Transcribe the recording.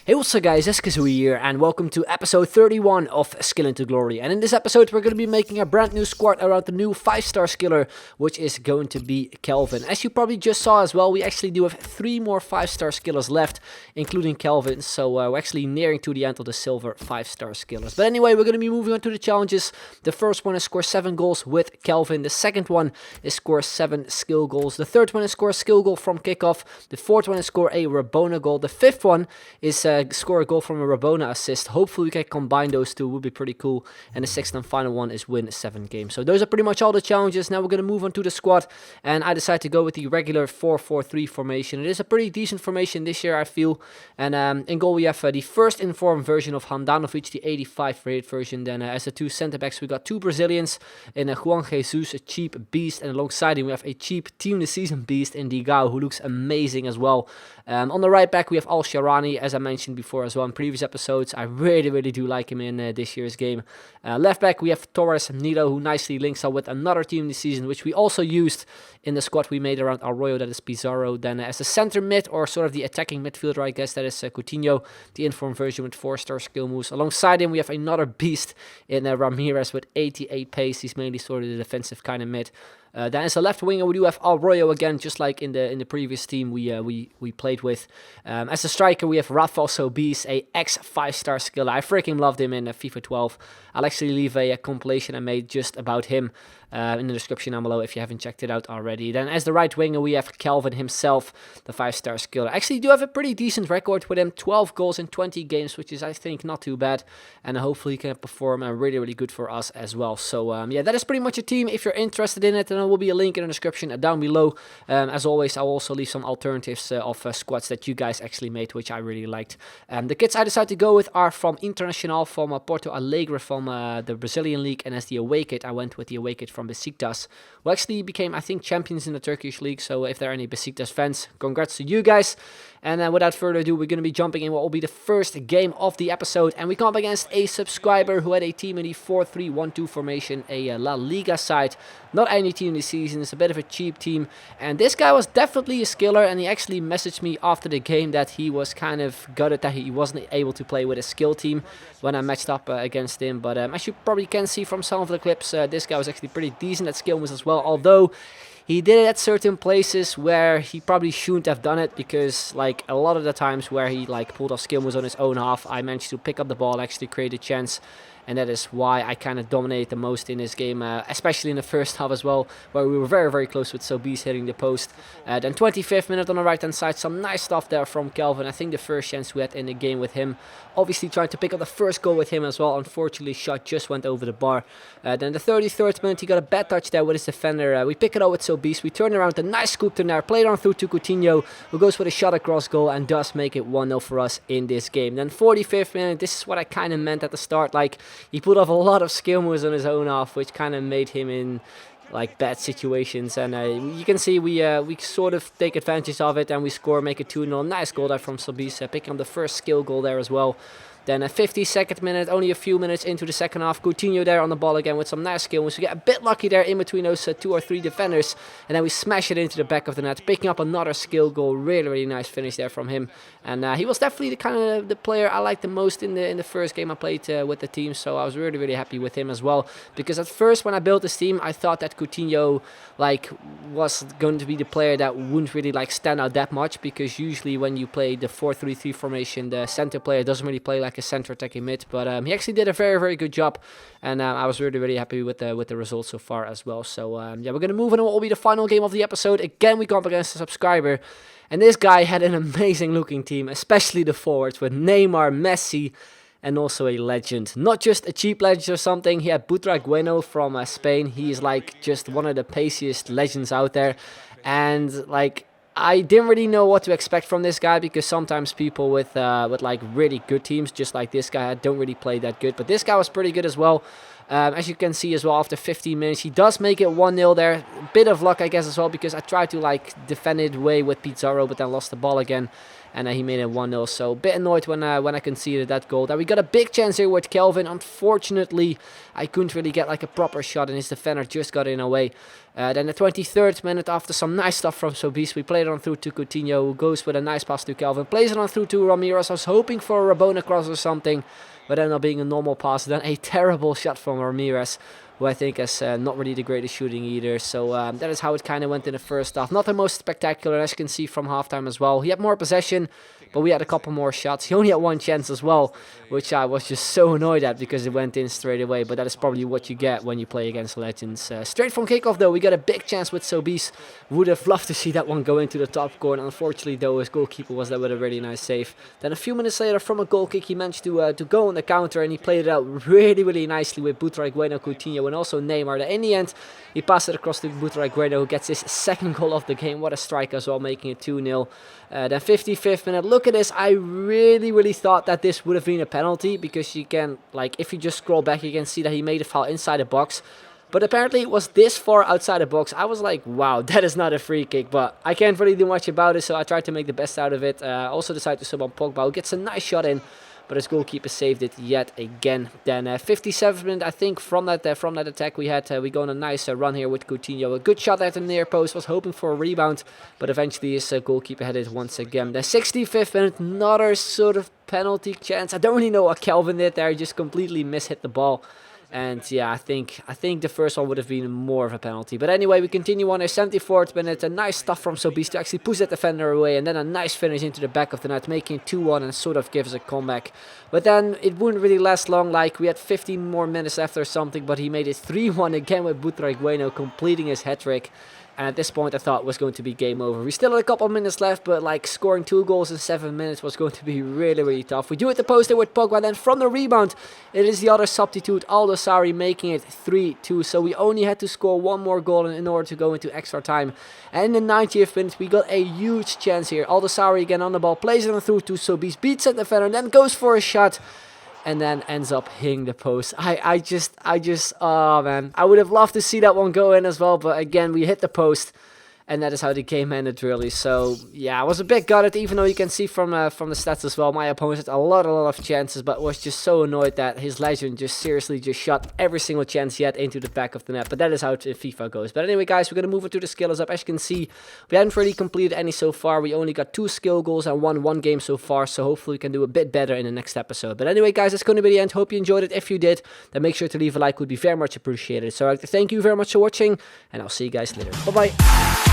Hey, what's up guys, it's Kazooie here, and welcome to episode 31 of Skill into Glory. And in this episode we're going to be making a brand new squad around the new 5-star skiller, which is going to be Kelvin. As you probably just saw as well, we actually do have 3 more 5-star skillers left, including Kelvin, so we're actually nearing to the end of the silver 5-star skillers. But anyway, we're going to be moving on to the challenges. The first one is score 7 goals with Kelvin, the second one is score 7 skill goals, the third one is score a skill goal from kickoff, the fourth one is score a Rabona goal, the fifth one is score a goal from a Rabona Assist. Hopefully we can combine those two, would be pretty cool. And the sixth and final one is win 7 games. So those are pretty much all the challenges. Now we're going to move on to the squad, and I decided to go with the regular 4-4-3 formation. It is a pretty decent formation this year, I feel. And in goal we have the first informed version of Handanovic, the 85 rated version. Then as the 2 centre backs we got 2 Brazilians in Juan Jesus, a cheap beast, and alongside him we have a cheap team this season beast in Digao, who looks amazing as well. On the right back we have Al Sharani, as I mentioned before as well in previous episodes. I really do like him in this year's game. Left back we have Torres Nilo, who nicely links up with another team this season, which we also used in the squad we made around Arroyo, that is Pizarro. Then as a center mid, or sort of the attacking midfielder, I guess, that is Coutinho, the informed version with 4-star skill moves. Alongside him we have another beast in Ramirez with 88 pace. He's mainly sort of the defensive kind of mid. Then as a left winger we do have Arroyo again, just like in the previous team we played with. As a striker we have Rafael Sobis, a ex 5-star skiller. I freaking loved him in FIFA 12. I'll actually leave a compilation I made just about him in the description down below if you haven't checked it out already. Then as the right winger we have Kelvin himself, the 5-star skiller. Actually do have a pretty decent record with him, 12 goals in 20 games, which is I think not too bad, and hopefully he can perform really good for us as well. So yeah, that is pretty much a team. If you're interested in it, then there will be a link in the description down below. As always, I'll also leave some alternatives of squads that you guys actually made, which I really liked. The kits I decided to go with are from Internacional, from Porto Alegre, from the Brazilian league, and as the away kit I went with the away kit from Besiktas, who actually became, I think, champions in the Turkish league. So if there are any Besiktas fans, congrats to you guys. And without further ado, we're going to be jumping in what will be the first game of the episode. And we come up against a subscriber who had a team in the 4-3-1-2 formation, a La Liga side. Not any team this season, it's a bit of a cheap team. And this guy was definitely a skiller, and he actually messaged me after the game that he was kind of gutted that he wasn't able to play with a skill team when I matched up against him. But as you probably can see from some of the clips, this guy was actually pretty decent at skill moves as well. Although he did it at certain places where he probably shouldn't have done it, because like a lot of the times where he like pulled off skill moves on his own half, I managed to pick up the ball, actually create a chance. And that is why I kind of dominated the most in this game, especially in the first half as well, where we were very close with Sobis hitting the post. Then 25th minute on the right-hand side, some nice stuff there from Kelvin. I think the first chance we had in the game with him. Obviously trying to pick up the first goal with him as well. Unfortunately, shot just went over the bar. Then the 33rd minute, he got a bad touch there with his defender. We pick it up with Sobis. We turn around, a nice scoop turn there, played on through to Coutinho, who goes with a shot across goal and does make it 1-0 for us in this game. Then 45th minute, this is what I kind of meant at the start, like he pulled off a lot of skill moves on his own half, which kind of made him in like bad situations, and you can see we sort of take advantage of it and we score, make it 2-0. Nice goal there from Sobis, picking up the first skill goal there as well. Then a 52nd minute, only a few minutes into the second half, Coutinho there on the ball again with some nice skill moves. We get a bit lucky there in between those 2 or 3 defenders, and then we smash it into the back of the net, picking up another skill goal. Really nice finish there from him, and he was definitely the kind of the player I liked the most in the first game I played with the team. So I was really happy with him as well, because at first when I built this team I thought that Coutinho like was going to be the player that wouldn't really like stand out that much, because usually when you play the 4-3-3 formation, the center player doesn't really play like a center attacking mid, but he actually did a very good job, and I was really happy with the results so far as well. So yeah, we're gonna move on to what will be the final game of the episode. Again, we come up against a subscriber, and this guy had an amazing looking team, especially the forwards with Neymar, Messi, and also a legend. Not just a cheap legend or something. He had Butragueno from Spain. He is like just one of the paciest legends out there, and like I didn't really know what to expect from this guy, because sometimes people with like really good teams, just like this guy, don't really play that good. But this guy was pretty good as well. As you can see as well, after 15 minutes, he does make it 1-0 there. A bit of luck, I guess, as well, because I tried to like defend it away with Pizarro, but then lost the ball again. and he made it 1-0. So a bit annoyed when I conceded that goal. Then we got a big chance here with Kelvin. Unfortunately, I couldn't really get like a proper shot, and his defender just got in away. Then the 23rd minute, after some nice stuff from Sobis, we played it on through to Coutinho, who goes with a nice pass to Kelvin, plays it on through to Ramirez. I was hoping for a Rabona cross or something, but ended up being a normal pass. Then a terrible shot from Ramirez, who I think has not really the greatest shooting either. So that is how it kind of went in the first half. Not the most spectacular, as you can see from halftime as well. He had more possession, but we had a couple more shots. He only had one chance as well, which I was just so annoyed at because it went in straight away. But that is probably what you get when you play against legends. Straight from kickoff, though, we got a big chance with Sobis. Would have loved to see that one go into the top corner. Unfortunately, though, his goalkeeper was there with a really nice save. Then a few minutes later, from a goal kick, he managed to go on the counter, and he played it out really, really nicely with Butragueño, Coutinho, and also Neymar. In the end, he passed it across to Butragueño, who gets his second goal of the game. What a strike as well, making it 2-0. Then 55th minute. Look at this. I really thought that this would have been a penalty, because you can, like, if you just scroll back, you can see that he made a foul inside the box. But apparently it was this far outside the box. I was like, wow, that is not a free kick. But I can't really do much about it, so I tried to make the best out of it. Also decided to sub on Pogba, who gets a nice shot in, but his goalkeeper saved it yet again. Then 57th minute, I think, from that attack we had, we go on a nice run here with Coutinho. A good shot at the near post, was hoping for a rebound, but eventually his goalkeeper had it once again. The 65th minute, another sort of penalty chance. I don't really know what Kelvin did there, he just completely mishit the ball. And yeah, I think the first one would have been more of a penalty. But anyway, we continue on a 74th minute. A nice stuff from Sobis to actually push that defender away. And then a nice finish into the back of the net, making it 2-1 and sort of gives a comeback. But then it wouldn't really last long. Like, we had 15 more minutes left or something. But he made it 3-1 again with Butragueño completing his hat-trick. And at this point, I thought it was going to be game over. We still had a couple of minutes left, but like scoring 2 goals in 7 minutes was going to be really tough. We do it the poster with Pogba, then from the rebound, it is the other substitute, Aldosari, making it 3-2. So we only had to score 1 more goal in order to go into extra time. And in the 90th minute, we got a huge chance here. Aldosari again on the ball, plays it through to Sobis, beats that defender, then goes for a shot, and then ends up hitting the post. I just, oh man. I would have loved to see that one go in as well, but again, we hit the post, and that is how the game ended, really. So yeah, I was a bit gutted, even though you can see from the stats as well, my opponent had a lot of chances, but was just so annoyed that his legend just seriously just shot every single chance he had into the back of the net. But that is how FIFA goes. But anyway, guys, we're going to move on to the skills up. As you can see, we haven't really completed any so far. We only got 2 skill goals and won 1 game so far, so hopefully we can do a bit better in the next episode. But anyway, guys, that's going to be the end. Hope you enjoyed it. If you did, then make sure to leave a like, would be very much appreciated. So I'd like to thank you very much for watching, and I'll see you guys later. Bye-bye.